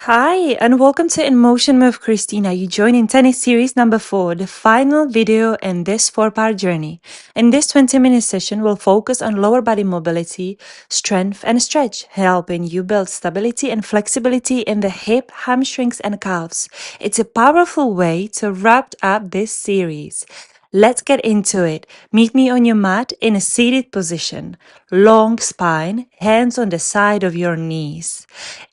Hi, and welcome to In Motion with Christina. You join in tennis series number 4, the final video in this 4-part journey. In this 20-minute session, we'll focus on lower body mobility, strength, and stretch, helping you build stability and flexibility in the hip, hamstrings, and calves. It's a powerful way to wrap up this series. Let's get into it. Meet me on your mat in a seated position. Long spine, hands on the side of your knees.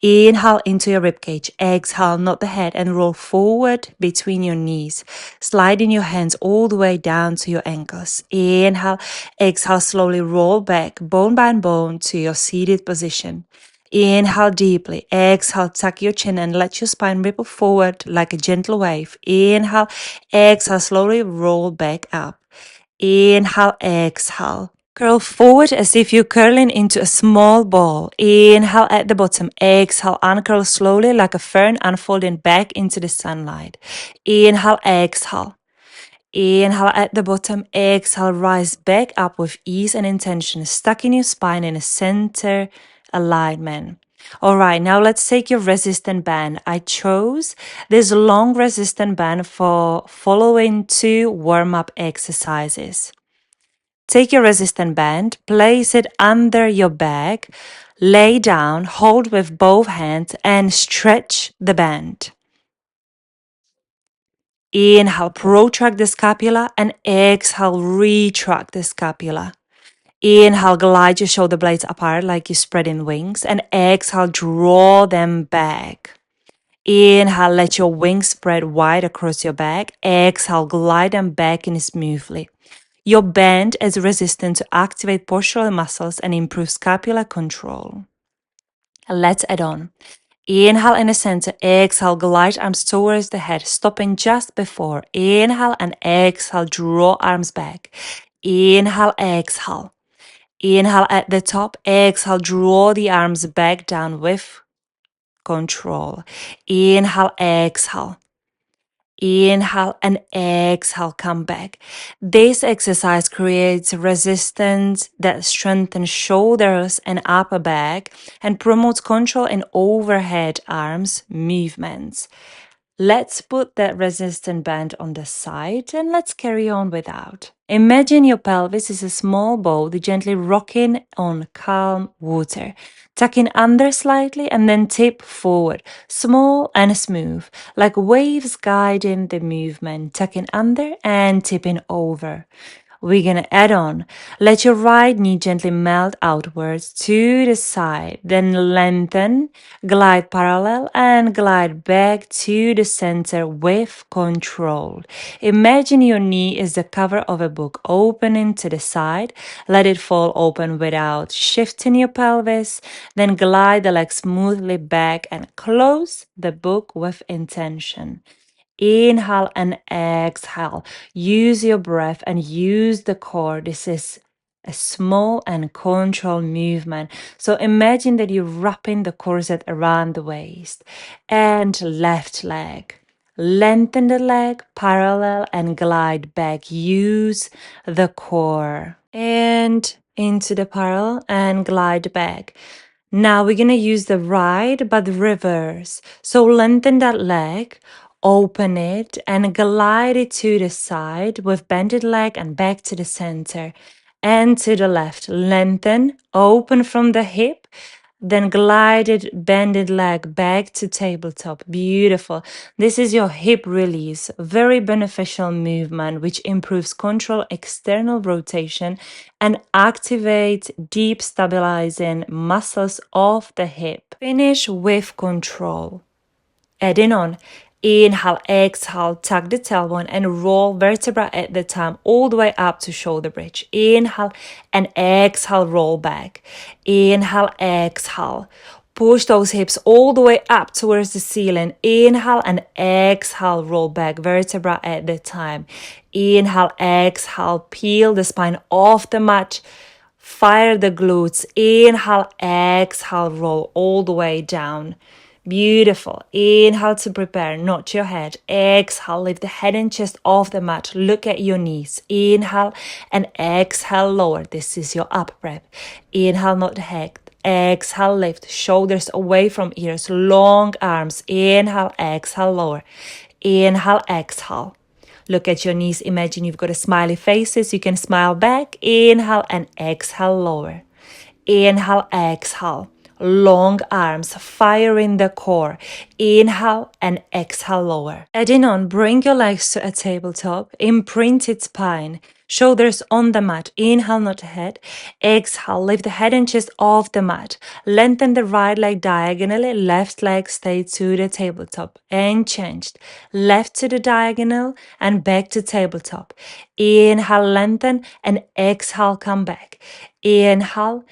Inhale into your ribcage. Exhale, not the head, and roll forward between your knees. Sliding your hands all the way down to your ankles. Inhale, exhale, slowly roll back, bone by bone, to your seated position. Inhale deeply. Exhale, tuck your chin and let your spine ripple forward like a gentle wave. Inhale, exhale, slowly roll back up. Inhale, exhale. Curl forward as if you're curling into a small ball. Inhale at the bottom. Exhale, uncurl slowly like a fern unfolding back into the sunlight. Inhale, exhale. Inhale at the bottom. Exhale, rise back up with ease and intention, stuck in your spine in a center alignment. All right, now let's take your resistant band. I chose this long resistant band for following 2 warm-up exercises. Take your resistant band, place it under your back, lay down, hold with both hands, and stretch the band. Inhale, protract the scapula, and exhale, retract the scapula. Inhale, glide your shoulder blades apart like you're spreading wings, and exhale, draw them back. Inhale, let your wings spread wide across your back. Exhale, glide them back in smoothly. Your band is resistant to activate postural muscles and improve scapular control. Let's add on. Inhale in the center, exhale, glide arms towards the head, stopping just before. Inhale and exhale, draw arms back. Inhale, exhale. Inhale at the top, exhale, draw the arms back down with control. Inhale, exhale. Inhale and exhale, come back. This exercise creates resistance that strengthens shoulders and upper back and promotes control in overhead arms movements. Let's put that resistant band on the side and let's carry on without. Imagine your pelvis is a small boat gently rocking on calm water. Tucking under slightly and then tip forward, small and smooth, like waves guiding the movement. Tucking under and tipping over. We're gonna add on. Let your right knee gently melt outwards to the side, then lengthen, glide parallel, and glide back to the center with control. Imagine your knee is the cover of a book opening to the side. Let it fall open without shifting your pelvis, then glide the leg smoothly back and close the book with intention. Inhale and exhale. Use your breath and use the core. This is a small and controlled movement. So imagine that you're wrapping the corset around the waist. And left leg. Lengthen the leg, parallel, and glide back. Use the core. And into the parallel and glide back. Now we're going to use the right but reverse. So lengthen that leg, open it, and glide it to the side with bended leg and back to the center. And to the left, lengthen, open from the hip, then glide it, bended leg back to tabletop. Beautiful. This is your hip release. Very beneficial movement, which improves control, external rotation, and activate deep stabilizing muscles of the hip. Finish with control. Adding on. Inhale, exhale, tuck the tailbone and roll vertebra at the time all the way up to shoulder bridge. Inhale and exhale, roll back. Inhale, exhale. Push those hips all the way up towards the ceiling. Inhale and exhale, roll back vertebra at the time. Inhale, exhale, peel the spine off the mat. Fire the glutes. Inhale, exhale, roll all the way down. Beautiful. Inhale to prepare, nod your head. Exhale, lift the head and chest off the mat. Look at your knees. Inhale and exhale, lower. This is your up breath. Inhale, nod the head. exhale, lift. Shoulders away from ears, long arms. Inhale, exhale, lower. Inhale, exhale. Look at your knees. Imagine you've got a smiley faces. You can smile back. Inhale and exhale, lower. Inhale, exhale. Long arms, fire in the core. Inhale and exhale, lower. Adding on, bring your legs to a tabletop. Imprinted spine. Shoulders on the mat. Inhale, not head. Exhale, lift the head and chest off the mat. Lengthen the right leg diagonally. Left leg stay to the tabletop. And changed. Left to the diagonal and back to tabletop. Inhale, lengthen and exhale, come back. Inhale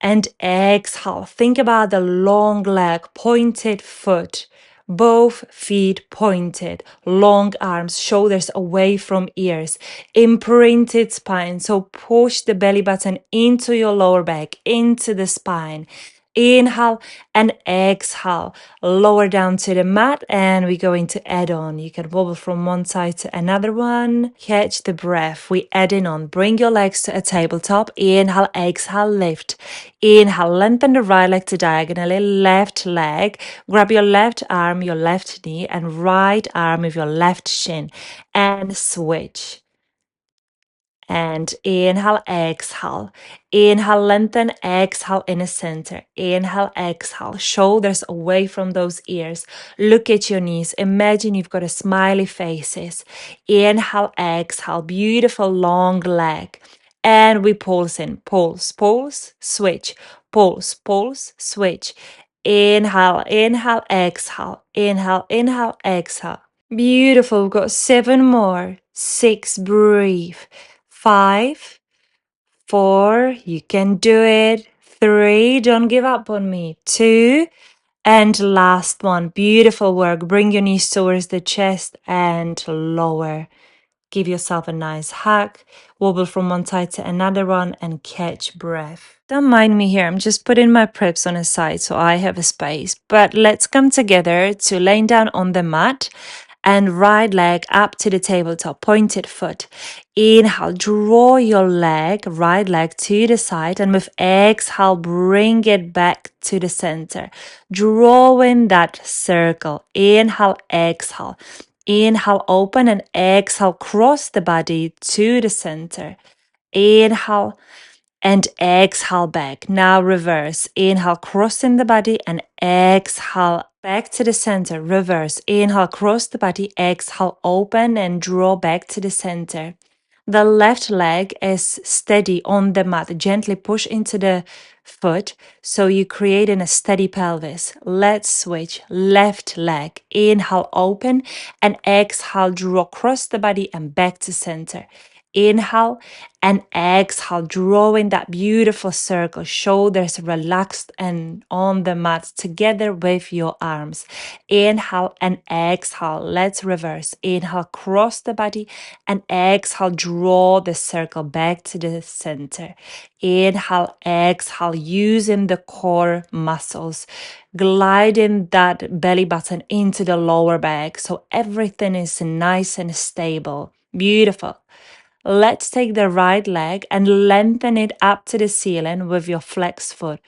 and exhale. Think about the long leg, pointed foot, both feet pointed, long arms, shoulders away from ears, imprinted spine. So push the belly button into your lower back, into the spine. Inhale and exhale. Lower down to the mat and we're going to add on. You can wobble from one side to another one. Catch the breath. We adding on. Bring your legs to a tabletop. Inhale, exhale, lift. Inhale, lengthen the right leg to diagonally. Left leg. Grab your left arm, your left knee, and right arm with your left shin. And switch. And inhale, exhale. Inhale, lengthen, exhale in the center. Inhale, exhale. Shoulders away from those ears. Look at your knees. Imagine you've got a smiley faces. Inhale, exhale. Beautiful long leg. And we pulse in. Pulse, pulse, switch. Pulse, pulse, switch. Inhale, inhale, exhale. Inhale, inhale, exhale. Beautiful. We've got 7 more. 6, breathe. 5, 4, you can do it. 3, don't give up on me. 2, and last one. Beautiful work. Bring your knees towards the chest and lower. Give yourself a nice hug. Wobble from one side to another one and catch breath. Don't mind me here. I'm just putting my preps on a side so I have a space. But let's come together to laying down on the mat and right leg up to the tabletop, pointed foot. Inhale, draw your leg, right leg to the side, and with exhale, bring it back to the center. Drawing that circle. Inhale, exhale. Inhale, open, and exhale, cross the body to the center. Inhale and exhale back. Now reverse. Inhale, crossing the body, and exhale back to the center. Reverse. Inhale, cross the body, exhale, open and draw back to the center. The left leg is steady on the mat. Gently push into the foot so you create a steady pelvis. Let's switch. Left leg. Inhale, open, and exhale, draw across the body and back to center. Inhale and exhale, drawing that beautiful circle, shoulders relaxed and on the mat together with your arms. Inhale and exhale. Let's reverse. Inhale, cross the body, and exhale, draw the circle back to the center. Inhale, exhale, using the core muscles, gliding that belly button into the lower back so everything is nice and stable. Beautiful. Let's take the right leg and lengthen it up to the ceiling with your flex foot.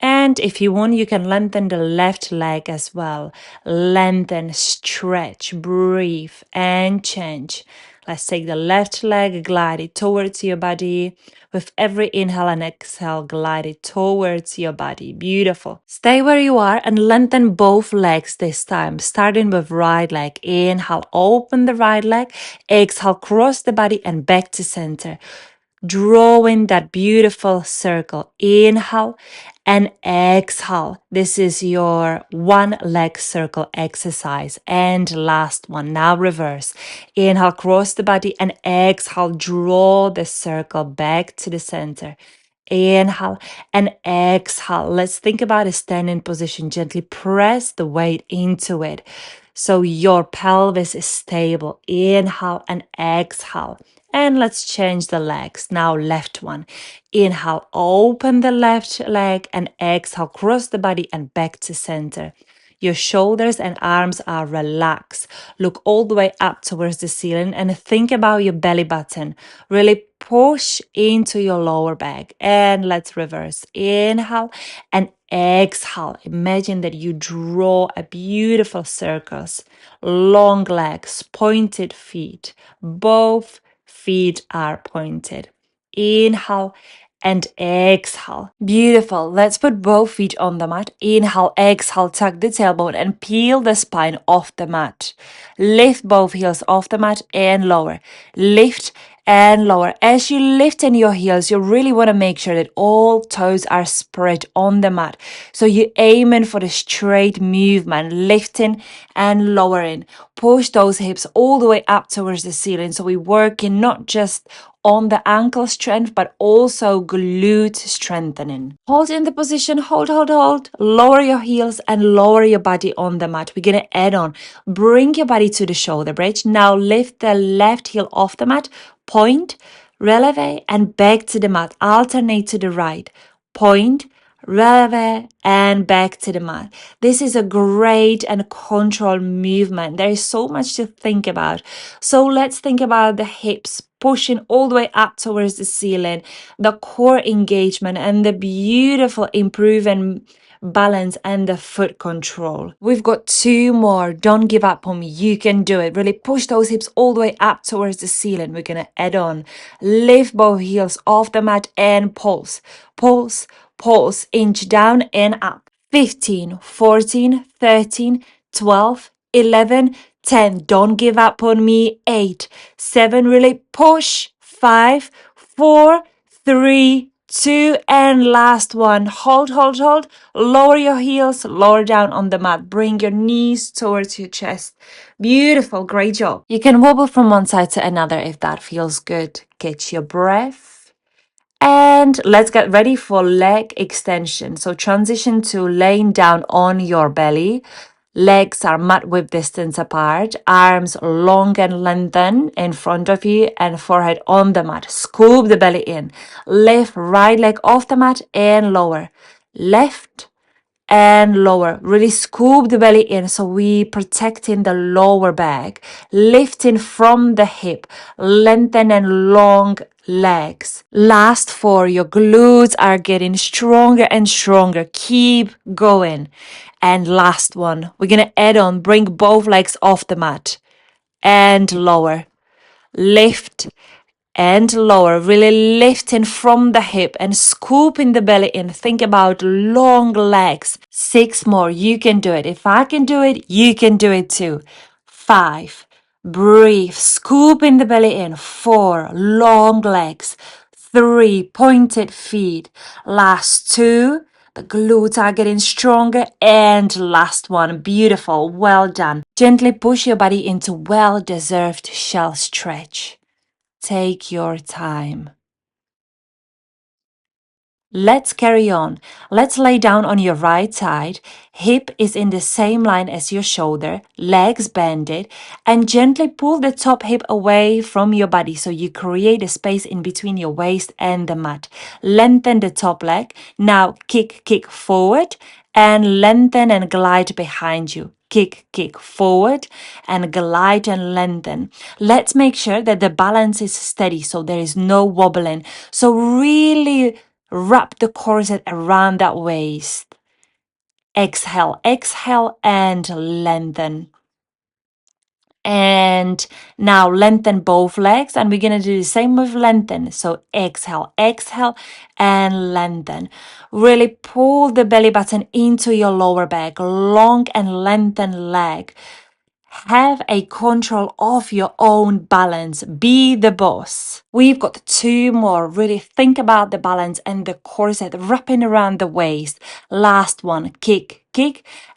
And if you want, you can lengthen the left leg as well. Lengthen, stretch, breathe, and change. Let's take the left leg, glide it towards your body. With every inhale and exhale, glide it towards your body. Beautiful. Stay where you are and lengthen both legs this time, starting with right leg. Inhale, open the right leg. Exhale, cross the body and back to center. Drawing that beautiful circle. Inhale and exhale. This is your one leg circle exercise. And last one. Now reverse. Inhale, cross the body, and exhale, draw the circle back to the center. Inhale and exhale. Let's think about a standing position. Gently press the weight into it so your pelvis is stable. Inhale and exhale. And let's change the legs. Now left one. Inhale, open the left leg, and exhale, cross the body and back to center. Your shoulders and arms are relaxed. Look all the way up towards the ceiling and think about your belly button. Really push into your lower back. And let's reverse. Inhale and exhale. Imagine that you draw a beautiful circles. Long legs, pointed feet. Both feet are pointed. Inhale and exhale. Beautiful. Let's put both feet on the mat. Inhale, exhale, tuck the tailbone and peel the spine off the mat. Lift both heels off the mat and lower. Lift and lower. As you lift in your heels, you really want to make sure that all toes are spread on the mat. So you're aiming for the straight movement, lifting and lowering. Push those hips all the way up towards the ceiling. So we're working not just on the ankle strength, but also glute strengthening. Hold in the position, hold, hold, hold. Lower your heels and lower your body on the mat. We're going to add on. Bring your body to the shoulder bridge. Now lift the left heel off the mat, point, releve, and back to the mat. Alternate to the right. Point, releve, and back to the mat. This is a great and controlled movement. There is so much to think about. So let's think about the hips pushing all the way up towards the ceiling, the core engagement, and the beautiful improving balance and the foot control. We've got two more. Don't give up on me. You can do it. Really push those hips all the way up towards the ceiling. We're going to add on. Lift both heels off the mat and pulse. Pulse, pulse. Inch down and up. 15, 14, 13, 12, 11, 10. Don't give up on me. 8, 7. Really push. 5, 4, 3, 2, and last one. Hold, hold, hold. Lower your heels, lower down on the mat. Bring your knees towards your chest. Beautiful, great job. You can wobble from one side to another if that feels good. Catch your breath. And let's get ready for leg extension. So transition to laying down on your belly. Legs are mat width distance apart, arms long and lengthened in front of you, and forehead on the mat. Scoop the belly in. Lift right leg off the mat and lower. Left and lower. Really scoop the belly in so we protecting the lower back. Lifting from the hip. Lengthen and long legs. Last 4. Your glutes are getting stronger and stronger. Keep going. And last one. We're going to add on. Bring both legs off the mat. And lower. Lift and lower, really lifting from the hip and scooping the belly in. Think about long legs. 6 more. You can do it. If I can do it, you can do it too. 5. Breathe. Scooping the belly in. 4. Long legs. 3. Pointed feet. Last 2. The glutes are getting stronger. And last one. Beautiful. Well done. Gently push your body into well-deserved shell stretch. Take your time. Let's carry on. Let's lay down on your right side. Hip is in the same line as your shoulder, legs bended, and gently pull the top hip away from your body so you create a space in between your waist and the mat. Lengthen the top leg. Now kick forward and lengthen and glide behind you. Kick forward and glide and lengthen. Let's make sure that the balance is steady so there is no wobbling. So really wrap the corset around that waist. Exhale, exhale and lengthen. And now lengthen both legs, and we're going to do the same with lengthen. So exhale, exhale and lengthen. Really pull the belly button into your lower back, long and lengthen leg. Have a control of your own balance. Be the boss. We've got 2 more. Really think about the balance and the corset wrapping around the waist. Last one. Kick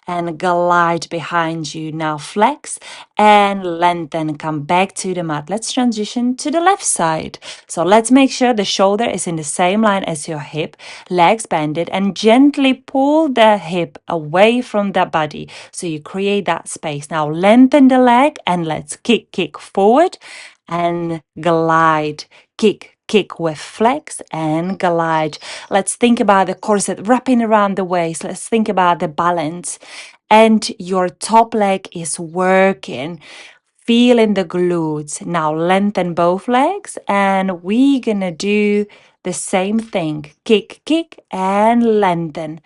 and glide behind you. Now flex and lengthen. Come back to the mat. Let's transition to the left side. So let's make sure the shoulder is in the same line as your hip. Legs bended and gently pull the hip away from the body so you create that space. Now lengthen the leg and let's kick forward and glide. Kick with flex and glide. Let's think about the corset wrapping around the waist. Let's think about the balance. and your top leg is working. Feeling the glutes. Now lengthen both legs and we're gonna do the same thing. Kick, kick, and lengthen.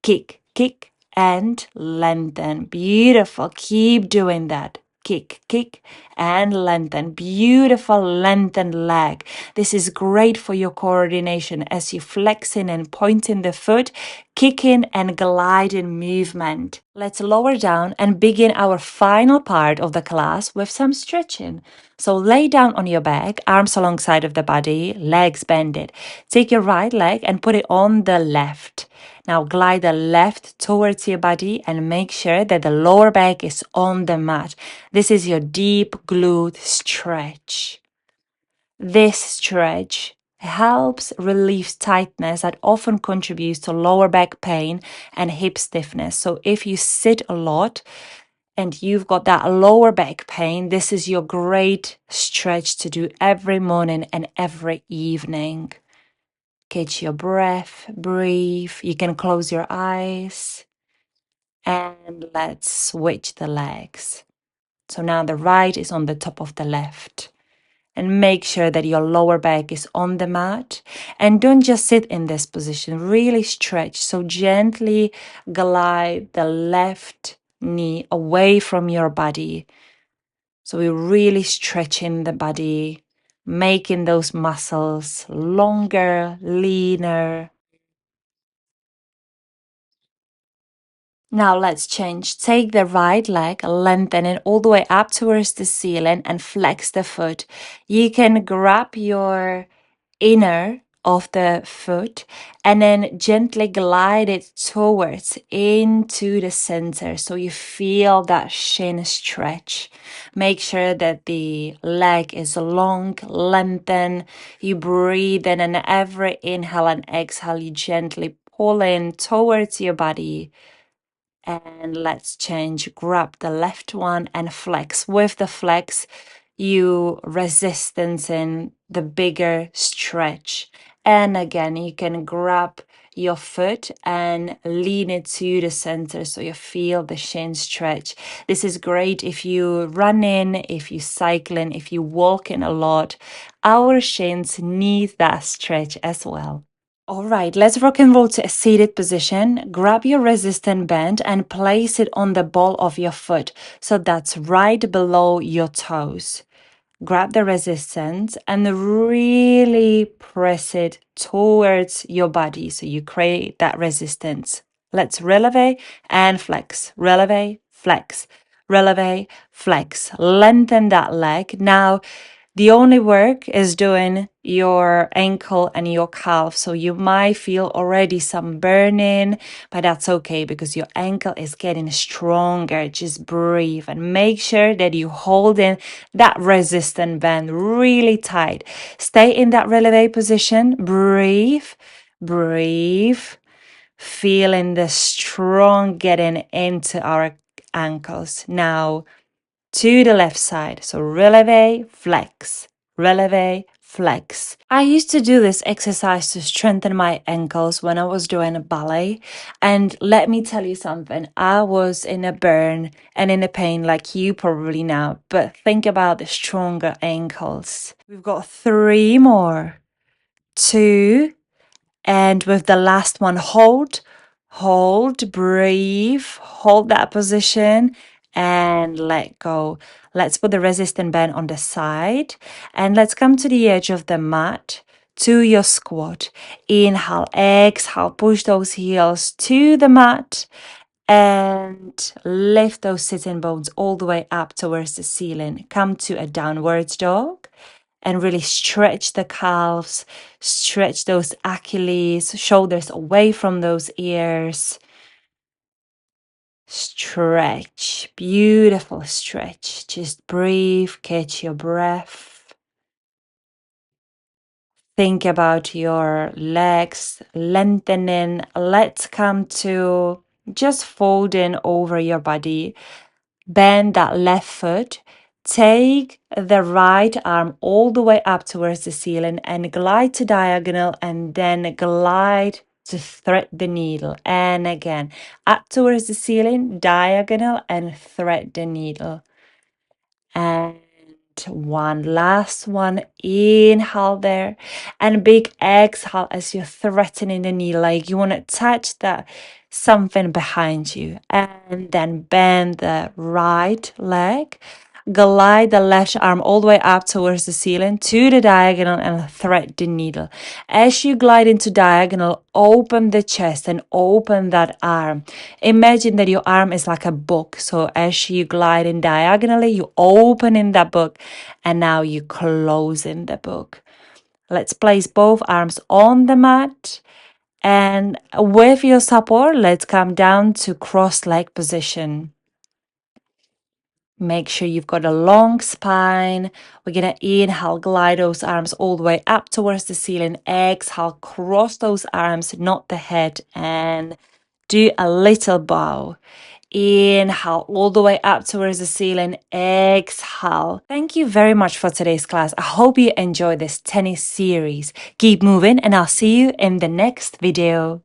Kick, kick, and lengthen. Beautiful. Keep doing that. Kick, kick, and lengthen. Beautiful lengthened leg. This is great for your coordination as you flexing and pointing the foot, kicking and gliding movement. Let's lower down and begin our final part of the class with some stretching. So lay down on your back, arms alongside of the body, legs bended. Take your right leg and put it on the left. Now glide the left towards your body and make sure that the lower back is on the mat. This is your deep glute stretch. This stretch helps relieve tightness that often contributes to lower back pain and hip stiffness. So if you sit a lot and you've got that lower back pain, this is your great stretch to do every morning and every evening. Catch your breath, breathe. You can close your eyes. And let's switch the legs. So now the right is on the top of the left. And make sure that your lower back is on the mat. And don't just sit in this position, really stretch. So gently glide the left knee away from your body. So we're really stretching the body, making those muscles longer, leaner. Now let's change. Take the right leg, lengthen it all the way up towards the ceiling and flex the foot. You can grab your inner of the foot and then gently glide it towards into the center so you feel that shin stretch. Make sure that the leg is long, lengthen. You breathe in, and every inhale and exhale you gently pull in towards your body. And let's change. Grab the left one and flex. With the flex, you resistance in the bigger stretch. And again, you can grab your foot and lean it to the center so you feel the shin stretch. This is great if you running, if you cycling, if you walking a lot. Our shins need that stretch as well. All right, let's rock and roll to a seated position. Grab your resistant band and place it on the ball of your foot. So that's right below your toes. Grab the resistance and really press it towards your body so you create that resistance. Let's releve and flex, releve, flex, releve, flex. Lengthen that leg. Now, the only work is doing your ankle and your calf. So you might feel already some burning, but that's okay because your ankle is getting stronger. Just breathe and make sure that you hold in that resistant band really tight. Stay in that releve position. Breathe, breathe. Feeling the strong getting into our ankles. Now, to the left side. So releve, flex, releve, flex. I used to do this exercise to strengthen my ankles when I was doing a ballet. And let me tell you something, I was in a burn and in a pain like you probably now, but think about the stronger ankles. We've got 3 more. 2, and with the last one, hold, breathe, hold that position and let go. Let's put the resistant band on the side and let's come to the edge of the mat to your squat. Inhale, exhale, push those heels to the mat and lift those sitting bones all the way up towards the ceiling. Come to a downwards dog. And really stretch the calves, stretch those Achilles, shoulders away from those ears. Stretch, beautiful stretch. Just breathe, catch your breath. Think about your legs lengthening. Let's come to just folding over your body. Bend that left foot. Take the right arm all the way up towards the ceiling and glide to diagonal and then glide to thread the needle. And again, up towards the ceiling, diagonal, and thread the needle. And one last one, inhale there, and big exhale as you're threatening the knee, like you want to touch that something behind you. And then bend the right leg, glide the left arm all the way up towards the ceiling to the diagonal and thread the needle. As you glide into diagonal, open the chest and open that arm. Imagine that your arm is like a book. So as you glide in diagonally, you open in that book and now you close in the book. Let's place both arms on the mat. And with your support, let's come down to cross leg position. Make sure you've got a long spine. We're going to inhale, glide those arms all the way up towards the ceiling. Exhale, cross those arms, not the head, and do a little bow. Inhale all the way up towards the ceiling. Exhale. Thank you very much for today's class. I hope you enjoyed this tennis series. Keep moving, and I'll see you in the next video.